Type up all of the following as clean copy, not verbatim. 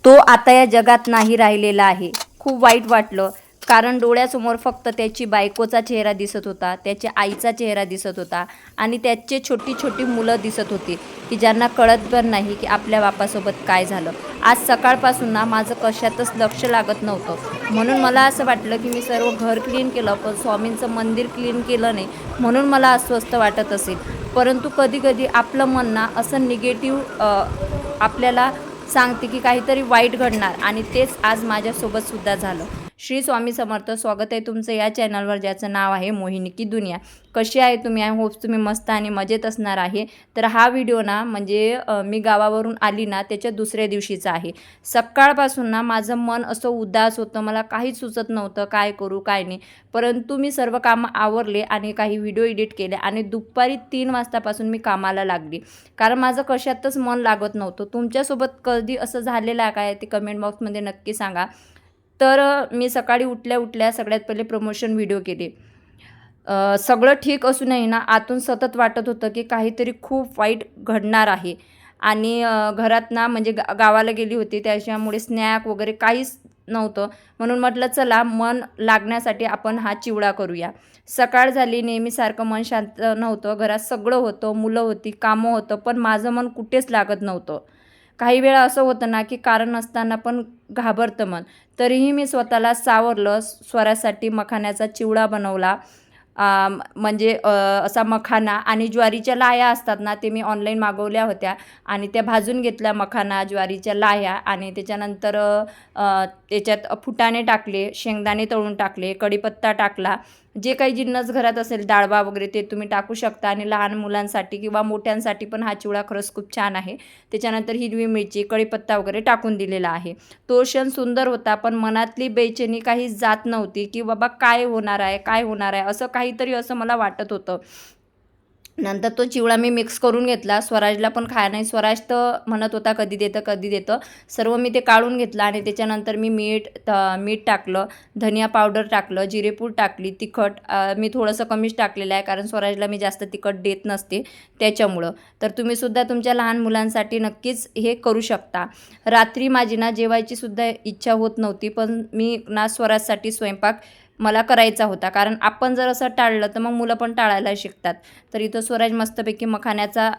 तो आता या जगात नाही राहिलेला आहे. खूप वाईट वाटलं, कारण डोळ्यासमोर फक्त त्याची बायकोचा चेहरा दिसत होता, त्याच्या आईचा चेहरा दिसत होता आणि त्याचे छोटी छोटी मुलं दिसत होती, की ज्यांना कळत पण नाही की आपल्या बापासोबत काय झालं. आज सकाळपासून ना माझं कशातच लक्ष लागत नव्हतं. म्हणून मला असं वाटलं की मी सर्व घर क्लीन केलं, पण स्वामींचं मंदिर क्लीन केलं नाही, म्हणून मला अस्वस्थ वाटत असेल. परंतु कधी-कधी आपलं मन ना असं निगेटिव्ह आपल्याला सांगते की काहीतरी वाईट घडणार, आणि तेच आज माझ्यासोबतसुद्धा झालं. श्री स्वामी समर्थ. स्वागत आहे तुमचं या चॅनलवर, ज्याचं नाव आहे मोहिनी की दुनिया. कशी आहे तुम्ही? आय होप तुम्ही मस्त आणि मजेत असणार आहे. तर हा व्हिडिओ ना म्हणजे मी गावावरून आली ना त्याच्या दुसऱ्या दिवशीचा आहे. सकाळपासून ना माझं मन असं उदास होतं, मला काहीच सुचत नव्हतं काय करू काय नाही. परंतु मी सर्व कामं आवरले आणि काही व्हिडिओ एडिट केले आणि दुपारी 3 वाजतापासून मी कामाला लागली, कारण माझं कशातच मन लागत नव्हतं. तुमच्यासोबत कधी असं झालेलं आहे काय, ते कमेंट बॉक्समध्ये नक्की सांगा. तर मी सकाळी उठल्या उठल्या सगळ्यात पहिले प्रमोशन व्हिडिओ केले. सगळं ठीक असूनही ना आतून सतत वाटत होतं की काहीतरी खूप वाईट घडणार आहे. आणि घरात ना म्हणजे गावाला गेली होती, त्याच्यामुळे स्नॅक वगैरे काहीच नव्हतं. म्हणून म्हटलं चला मन लागण्यासाठी आपण हा चिवडा करूया. सकाळ झाली, नेहमीसारखं मन शांत नव्हतं. घरात सगळं होतं, मुलं होती, कामं होतं, पण माझं मन कुठेच लागत नव्हतं. काही वेळा असं होतं ना की कारण नसताना पण घाबरतं मन. तरीही मी स्वतःला सावरलं. स्वरासाठी मखाण्याचा चिवडा बनवला. म्हणजे असा मखाना आणि ज्वारीच्या लाह्या असतात ना, ते मी ऑनलाईन मागवल्या होत्या आणि त्या भाजून घेतल्या, मखाना, ज्वारीच्या लाह्या. आणि त्याच्यानंतर त्याच्यात फुटाणे टाकले, शेंगदाणे तळून टाकले, कढीपत्ता टाकला. जे काही जिन्नस घरात असेल, डाळवा वगैरे, ते तुम्ही टाकू शकता. आणि लहान मुलांसाठी किंवा मोठ्यांसाठी पण हा चिवडा खरंच खूप छान आहे. त्याच्यानंतर हिरवी मिरची, कढीपत्ता वगैरे टाकून दिलेला आहे. तो क्षण सुंदर होता, पण मनातली बेचैनी काही जात नव्हती की बाबा काय होणार आहे, काय होणार आहे, असं काहीतरी असं मला वाटत होतं. नंतर तो चिवडा मी मिक्स करून घेतला. स्वराजला पण खाया नाही. स्वराज तर म्हणत होता कधी देतं, कधी देतं. सर्व मी ते काढून घेतलं आणि त्याच्यानंतर मी मीठ टाकलं, धनिया पावडर टाकलं, जिरेपूड टाकली, तिखट मी थोडंसं कमीच टाकलेलं आहे, कारण स्वराजला मी जास्त तिखट देत नसते त्याच्यामुळं. तर तुम्हीसुद्धा तुमच्या लहान मुलांसाठी नक्कीच हे करू शकता. रात्री माझी ना जेवायचीसुद्धा इच्छा होत नव्हती, पण मी ना स्वराजसाठी स्वयंपाक मला करायचा होता, कारण आपण जर असं टाळलं तर मग मुलं पण टाळायला शिकतात. तर इथं स्वराज मस्तपैकी मखाण्याचा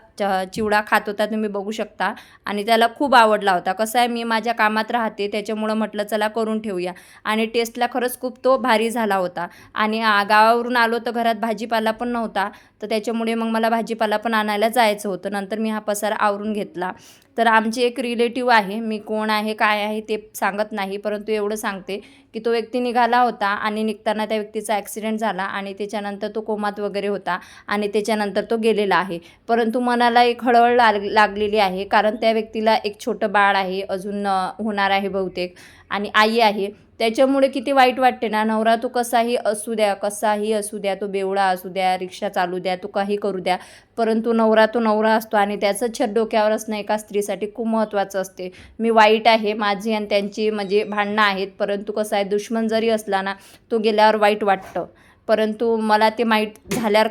चिवडा खात होता, तुम्ही बघू शकता. आणि त्याला खूप आवडला होता. कसं आहे, मी माझ्या कामात राहते, त्याच्यामुळं म्हटलं चला करून ठेवूया. आणि टेस्टला खरंच खूप तो भारी झाला होता. आणि गावावरून आलो तर घरात भाजीपाला पण नव्हता, तर त्याच्यामुळे मग मला भाजीपाला पण आणायला जायचं होतं. नंतर मी हा पसारा आवरून घेतला. तर आमची एक रिलेटिव्ह आहे, मी कोण आहे काय आहे ते सांगत नाही, परंतु एवढं सांगते की तो व्यक्ती निघाला होता आणि निघताना त्या व्यक्तीचा ॲक्सिडेंट झाला आणि त्याच्यानंतर तो कोमात वगैरे होता आणि त्याच्यानंतर तो गेलेला आहे. परंतु मनाला एक हळहळ लागलेली आहे, कारण त्या व्यक्तीला एक छोटं बाळ आहे, अजून होणार आहे बहुतेक, आणि आई आहे. त्याच्यामुळे किती वाईट वाटते ना. नवरा तो कसाही असू द्या, कसाही असू द्या, तो बेवडा असू द्या, रिक्षा चालू द्या, तो काही करू द्या, परंतु नवरा तो नवरा असतो आणि त्याचं छत डोक्यावर असणं एका स्त्रीसाठी खूप महत्त्वाचं असते. मी वाईट आहे, माझी आणि त्यांची म्हणजे भांडणं आहेत, परंतु कसं आहे, दुश्मन जरी असला ना, तो गेल्यावर वाईट वाटतं. परंतु मला ते वाईट झाल्यावर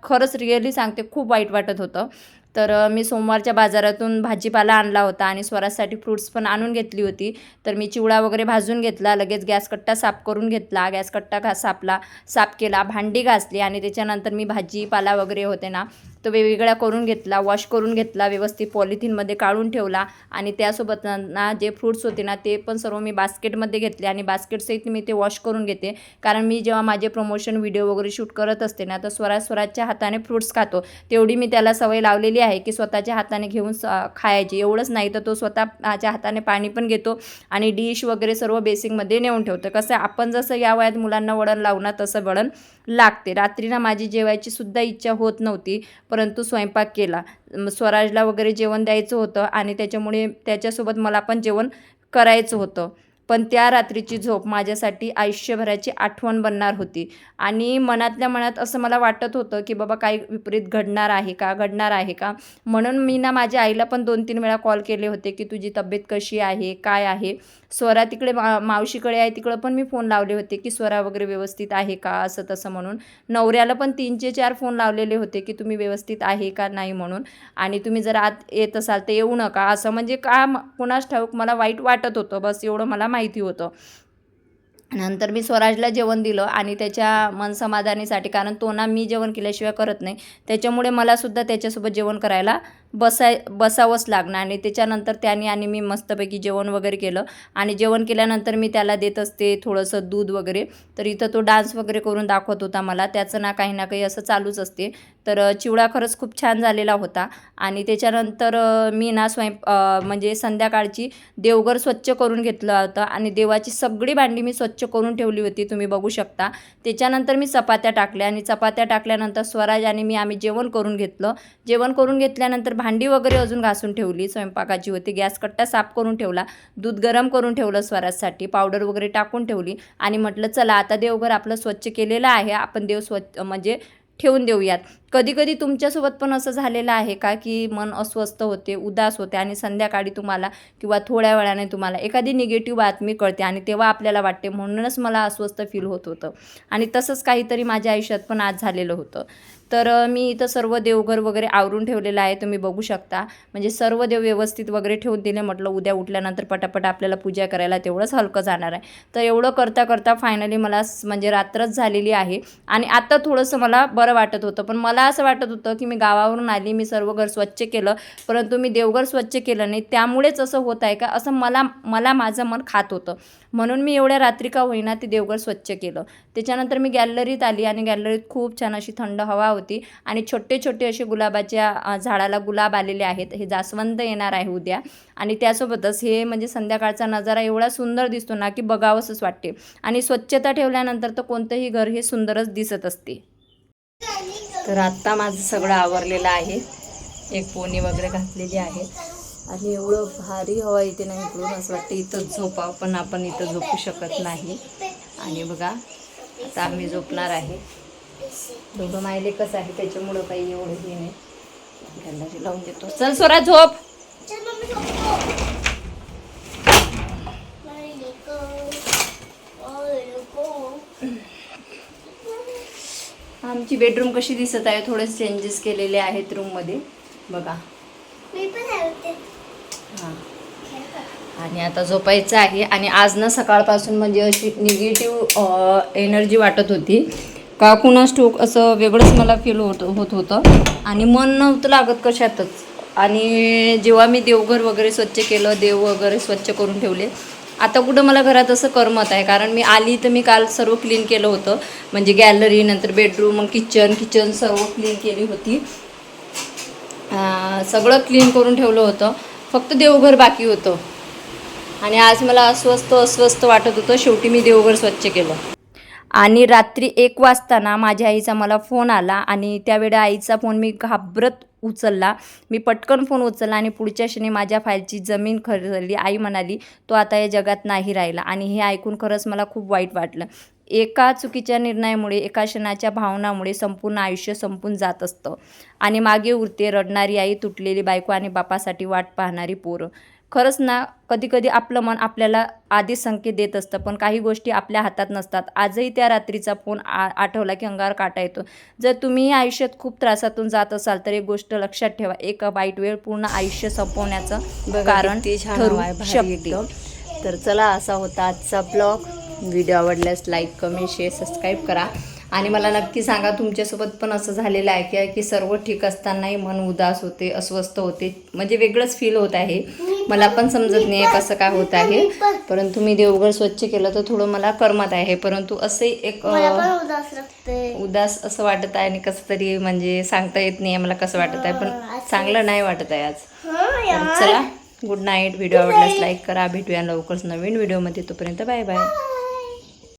खरंच रिअली सांगते, खूप वाईट वाटत होतं. तर मी सोमवारच्या बाजारातून भाजीपाला आणला होता आणि स्वराजसाठी फ्रूट्स पण आणून घेतली होती. तर मी चिवडा वगैरे भाजून घेतला, लगेच गॅस कट्टा साफ करून घेतला, गॅस कट्टा साफ केला, भांडी घासली आणि त्याच्यानंतर मी भाजीपाला वगैरे होते ना, तो वेगवेगळा करून घेतला, वॉश करून घेतला, व्यवस्थित पॉलिथिनमध्ये काढून ठेवला. आणि त्यासोबत ना जे फ्रूट्स होते ना, ते पण सर्व मी बास्केटमध्ये घेतले आणि बास्केटसहित मी ते वॉश करून घेते, कारण मी जेव्हा माझे प्रमोशन व्हिडिओ वगैरे शूट करत असते ना, तर स्वराजच्या हाताने फ्रूट्स खातो. तेवढी मी त्याला सवय लावलेली आहे की स्वतःच्या हाताने घेऊन खायची. एवढंच नाही तर तो स्वतःच्या हाताने पाणी पण घेतो आणि डिश वगैरे सर्व बेसिंगमध्ये नेऊन ठेवतो. कसं आपण जसं या वयात मुलांना वळण लावणार, तसं वळण लागते. रात्री ना माझी जेवायची सुद्धा इच्छा होत नव्हती, परंतु स्वयंपाक केला. स्वराजला वगैरे जेवण द्यायचं होतं आणि त्याच्यामुळे त्याच्यासोबत मला पण जेवण करायचं होतं. पण त्या रात्रीची झोप माझ्यासाठी आयुष्यभराची आठवण बनणार होती. आणि मनातल्या मनात असं मला वाटत होतं की बाबा काही विपरीत घडणार आहे का, घडणार आहे का. म्हणून मी ना माझ्या आईला पण 2-3 वेळा कॉल केले होते की तुझी तब्येत कशी आहे, काय आहे. स्वरा तिकडे मावशीकडे आहे, तिकडं पण मी फोन लावले होते की स्वरा वगैरे व्यवस्थित आहे का, असं तसं म्हणून. नवऱ्याला पण 3-4 फोन लावलेले होते की तुम्ही व्यवस्थित आहे का नाही म्हणून. आणि तुम्ही जर आत येत असाल तर येऊ नका, असं म्हणजे का कुणास ठाऊक मला वाईट वाटत होतं, बस एवढं मला माहिती होतं. नंतर मी स्वराजला जेवण दिलं आणि त्याच्या मनसमाधानीसाठी, कारण तो ना मी जेवण केल्याशिवाय करत नाही, त्याच्यामुळे मलासुद्धा त्याच्यासोबत जेवण करायला बसावंच लागणार. आणि त्याच्यानंतर त्याने आणि मी मस्तपैकी जेवण वगैरे केलं. आणि जेवण केल्यानंतर मी त्याला देत असते थोडंसं दूध वगैरे. तर इथं तो डान्स वगैरे करून दाखवत होता मला, त्याचं ना काही ना काही असं चालूच असते. तर चिवडा खरंच खूप छान झालेला होता. आणि त्याच्यानंतर मी ना म्हणजे संध्याकाळची देवघर स्वच्छ करून घेतलं होतं आणि देवाची सगळी भांडी मी स्वच्छ करून ठेवली होती, तुम्ही बघू शकता. त्याच्यानंतर मी चपात्या टाकल्या आणि चपात्या टाकल्यानंतर स्वराज आणि मी आम्ही जेवण करून घेतलं. जेवण करून घेतल्यानंतर भांडी वगैरे अजून घासून ठेवली, स्वयंपाकाची होती. गॅस कट्टा साफ करून ठेवला, दूध गरम करून ठेवलं स्वराजसाठी, पावडर वगैरे टाकून ठेवली. आणि म्हटलं चला आता देवघर आपलं स्वच्छ केलेलं आहे, आपण देव स्वच्छ म्हणजे ठेवून देऊयात. कधी कधी तुमच्यासोबत पण असं झालेलं आहे का की मन अस्वस्थ होते, उदास होते आणि संध्याकाळी तुम्हाला किंवा थोड्या वेळाने तुम्हाला एखादी निगेटिव्ह बातमी कळते आणि तेव्हा आपल्याला वाटते म्हणूनच मला अस्वस्थ फील होत होतं. आणि तसंच काहीतरी माझ्या आयुष्यात पण आज झालेलं होतं. तर मी इथं सर्व देवघर वगैरे आवरून ठेवलेलं आहे, तुम्ही बघू शकता. म्हणजे सर्व देव व्यवस्थित वगैरे ठेवून दिले. म्हटलं उद्या उठल्यानंतर पटापट आपल्याला पूजा करायला तेवढंच हलकं जाणार आहे. तर एवढं करता करता फायनली मला म्हणजे रात्रच झालेली आहे. आणि आता थोडंसं मला बरं वाटत होतं, पण मला असं वाटत होतं की मी गावावरून आली, मी सर्व घर स्वच्छ केलं, परंतु मी देवघर स्वच्छ केलं नाही, त्यामुळेच असं होत आहे का, असं मला माझं मन खात होतं. म्हणून मी एवढ्या रात्री का होईना ते देवघर स्वच्छ केलं. त्याच्यानंतर मी गॅलरीत आली आणि गॅलरीत खूप छान अशी थंड हवा होती. आणि छोटे छोटे असे गुलाबाच्या झाडाला गुलाब आलेले आहेत. हे जास्वंद येणार आहे उद्या. आणि त्यासोबतच हे म्हणजे संध्याकाळचा नजारा एवढा सुंदर दिसतो ना की बघावंसंच वाटते. आणि स्वच्छता ठेवल्यानंतर तर कोणतंही घर हे सुंदरच दिसत असते. तर आत्ता माझं सगळं आवरलेलं आहे, एक पोनी वगैरे घातलेली आहे. आणि एवढं भारी हवा इथे नाही, इकडून असं वाटतं इथं झोपावं, पण आपण इथं झोपू शकत नाही. आणि बघा आता आम्ही झोपणार आहे. दोघं मायले कसं आहे त्याच्यामुळं काही एवढं हे नाही. गॅलरी लावून देतो. चल सोरा झोप. आमची बेडरूम कशी दिसत आहे, थोडे चेंजेस केलेले आहेत रूममध्ये बघा. हां. आणि आता झोपायचं आहे. आणि आज ना सकाळपासून म्हणजे अशी निगेटिव्ह एनर्जी वाटत होती का कुणास ठाऊक, असं वेगळंच मला फील होत होतं. आणि मन नव्हतं लागत कशातच. आणि जेव्हा मी देवघर वगैरे स्वच्छ केलं, देव वगैरे स्वच्छ करून ठेवले, आता कुठं मला घरात असं करमत आहे. कारण मी आली तर मी काल सर्व क्लीन केलं होतं, म्हणजे गॅलरी, नंतर बेडरूम, मग किचन सर्व क्लीन केली होती. सगळं क्लीन करून ठेवलं होतं, फक्त देवघर बाकी होतं. आणि आज मला अस्वस्थ वाटत होतं. शेवटी मी देवघर स्वच्छ केलं. आणि रात्री 1 वाजता माझ्या आईचा मला फोन आला. आणि त्यावेळी आईचा फोन मी घाबरत उचलला. मी पटकन फोन उचलला आणि पुढच्या क्षणी माझ्या फाईलची जमीन खरली. आई म्हणाली तो आता या जगात नाही राहिला. आणि हे ऐकून खरंच मला खूप वाईट वाटलं. एका चुकीच्या निर्णयामुळे, एका क्षणाच्या भावनामुळे संपूर्ण आयुष्य संपून जात असतं. आणि मागे उरते रडणारी आई, तुटलेली बायको आणि बापासाठी वाट पाहणारी पोरं. खरंच ना, कधी कधी आपलं मन आपल्याला आधीच संकेत देत असतं, पण काही गोष्टी आपल्या हातात नसतात. आजही त्या रात्रीचा फोन आठवला की अंगावर काटा येतो. जर तुम्ही आयुष्यात खूप त्रासातून जात असाल तर एक गोष्ट लक्षात ठेवा, एक वाईट वेळ पूर्ण आयुष्य संपवण्याचं कारण ठरू शकते. तर चला, असा होता आजचा ब्लॉग. व्हिडिओ आवडल्यास लाईक, कमेंट, शेअर, सबस्क्राईब करा. आणि मला नक्की सांगा तुमच्यासोबत पण असं झालेलं आहे की सर्व ठीक असतानाही मन उदास होते, अस्वस्थ होते, म्हणजे वेगळंच फील होत आहे. मला पण समजत नाही आहे कसं काय होत आहे. परंतु मी देवघर स्वच्छ केलं तर थोडं मला करमत आहे. परंतु असे एक उदास असं वाटत आहे आणि कसं तरी म्हणजे सांगता येत नाही मला कसं वाटत आहे, पण चांगलं नाही वाटत आहे आज. तर चला, गुड नाईट. व्हिडिओ आवडल्यास लाईक करा. भेटूया लवकरच नवीन व्हिडिओमध्ये. तोपर्यंत बाय बाय.